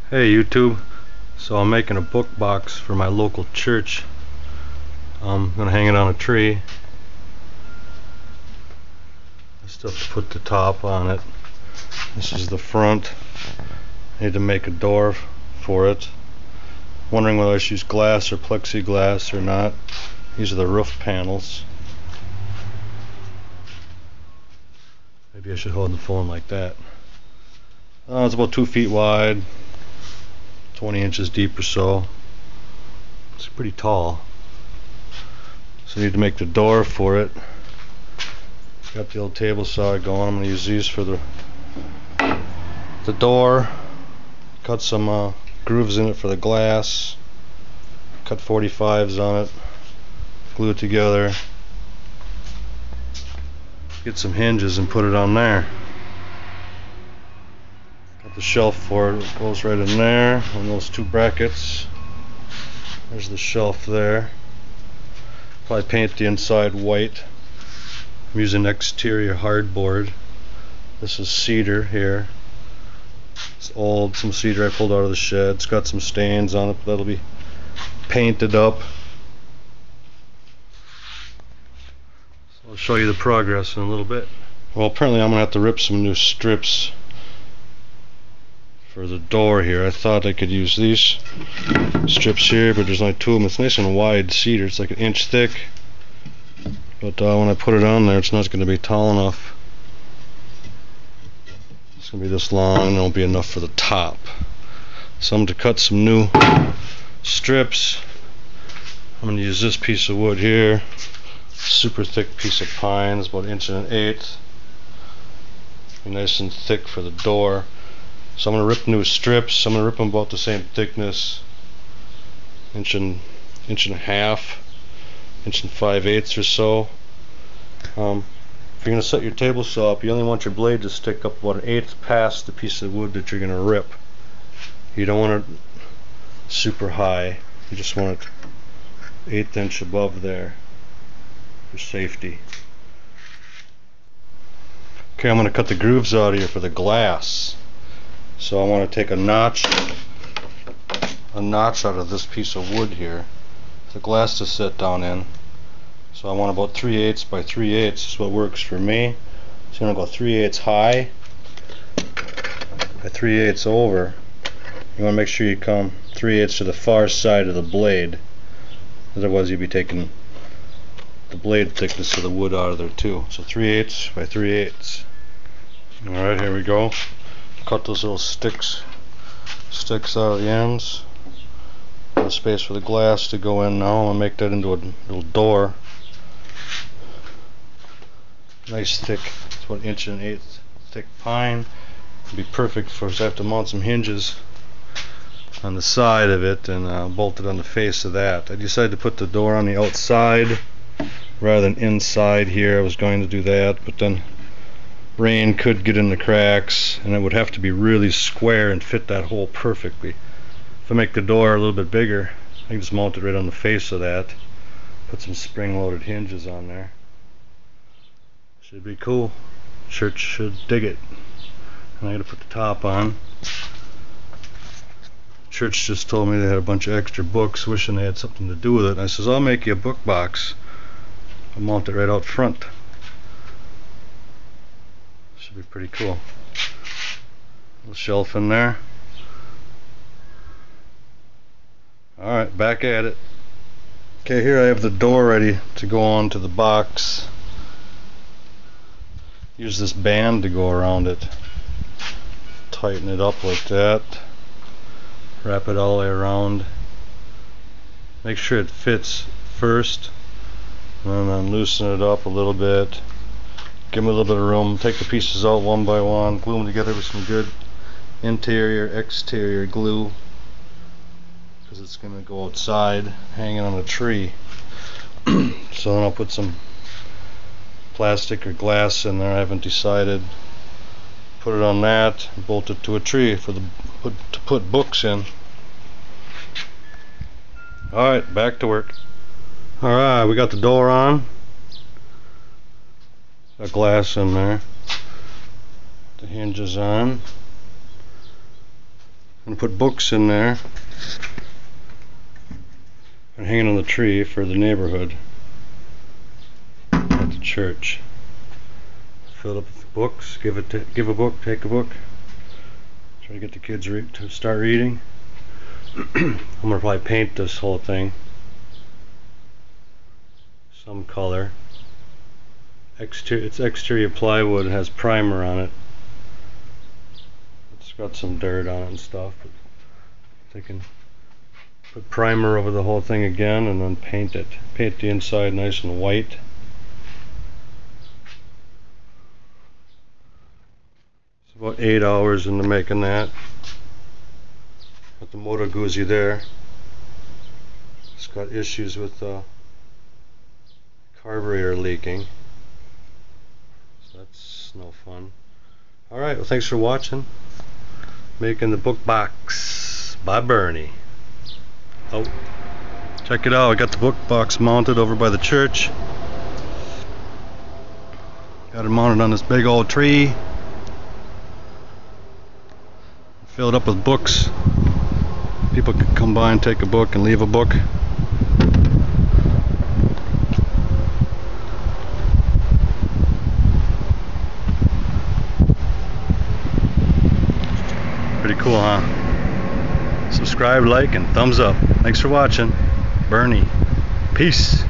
Hey YouTube, so I'm making a book box for my local church. I'm gonna hang it on a tree. I still have to put the top on it. This is the front. I need to make a door for it. Wondering whether I should use glass or plexiglass or not. These are the roof panels. Maybe I should hold the phone like that. It's about 2 feet wide, 20 inches deep or so. It's pretty tall. So I need to make the door for it. Got the old table saw going. I'm going to use these for the door. Cut some grooves in it for the glass. Cut 45s on it. Glue it together. Get some hinges and put it on there. Got the shelf for it. It goes right in there on those 2 brackets. There's the shelf there. Probably paint the inside white. I'm using exterior hardboard. This is cedar here. It's old, some cedar I pulled out of the shed. It's got some stains on it, but that'll be painted up. So I'll show you the progress in a little bit. Well, apparently I'm gonna have to rip some new strips for the door here. I thought I could use these strips here, but there's only 2 of them. It's nice and wide cedar. It's like 1 inch thick. But when I put it on there, it's not going to be tall enough. It's going to be this long, and it won't be enough for the top. So I'm going to cut some new strips. I'm going to use this piece of wood here. Super thick piece of pine. It's about 1 1/8 inches. Be nice and thick for the door. So I'm going to rip new strips. I'm going to rip them about the same thickness. 1.5 inches. 1 5/8 or so. If you're going to set your table saw up, you only want your blade to stick up about 1/8 past the piece of wood that you're going to rip. You don't want it super high. You just want it 1/8 inch above there for safety. Okay, I'm going to cut the grooves out of here for the glass. So I want to take a notch out of this piece of wood here. The glass to sit down in. So I want about 3/8 by 3/8 is what works for me. So I'm going to go 3/8 high by 3/8 over. You want to make sure you come 3/8 to the far side of the blade. Otherwise you'd be taking the blade thickness of the wood out of there too. So 3/8 by 3/8. Alright, here we go. Cut those little sticks out of the ends. Space for the glass to go in now. I'm going to make that into a little door. Nice thick, it's about 1 1/8 inches thick pine. It'll be perfect for us. I have to mount some hinges on the side of it and bolt it on the face of that. I decided to put the door on the outside rather than inside here. I was going to do that, but then rain could get in the cracks and it would have to be really square and fit that hole perfectly. If I make the door a little bit bigger, I can just mount it right on the face of that. Put some spring-loaded hinges on there. Should be cool. Church should dig it. And I gotta put the top on. Church just told me they had a bunch of extra books, wishing they had something to do with it. And I says, I'll make you a book box. I'll mount it right out front. Should be pretty cool. Little shelf in there. Alright, back at it. Okay, here I have the door ready to go on to the box. Use this band to go around it. Tighten it up like that. Wrap it all the way around. Make sure it fits first. And then loosen it up a little bit. Give them a little bit of room. Take the pieces out one by one. Glue them together with some good interior, exterior glue. Because it's going to go outside hanging on a tree. So then I'll put some plastic or glass in there. I haven't decided. Put it on that and bolt it to a tree to put books in. Alright, back to work. Alright, we got the door on. Got glass in there. The hinges on. I'm gonna put books in there and hanging on the tree for the neighborhood at the church. Fill it up with books. Give a book, take a book. Try to get the kids to start reading. I'm gonna probably paint this whole thing some color. It's exterior plywood. It has primer on it. It's got some dirt on it and stuff. But they can put primer over the whole thing again and then paint it. Paint the inside nice and white. It's about 8 hours into making that. Got the Moto Guzzi there. It's got issues with the carburetor leaking. So that's no fun. Alright, well thanks for watching. Making the book box by Bernie. Oh, check it out. I got the book box mounted over by the church. Got it mounted on this big old tree. Filled up with books. People could come by and take a book and leave a book. Pretty cool, huh? Subscribe, like, and thumbs up. Thanks for watching. Bernie. Peace.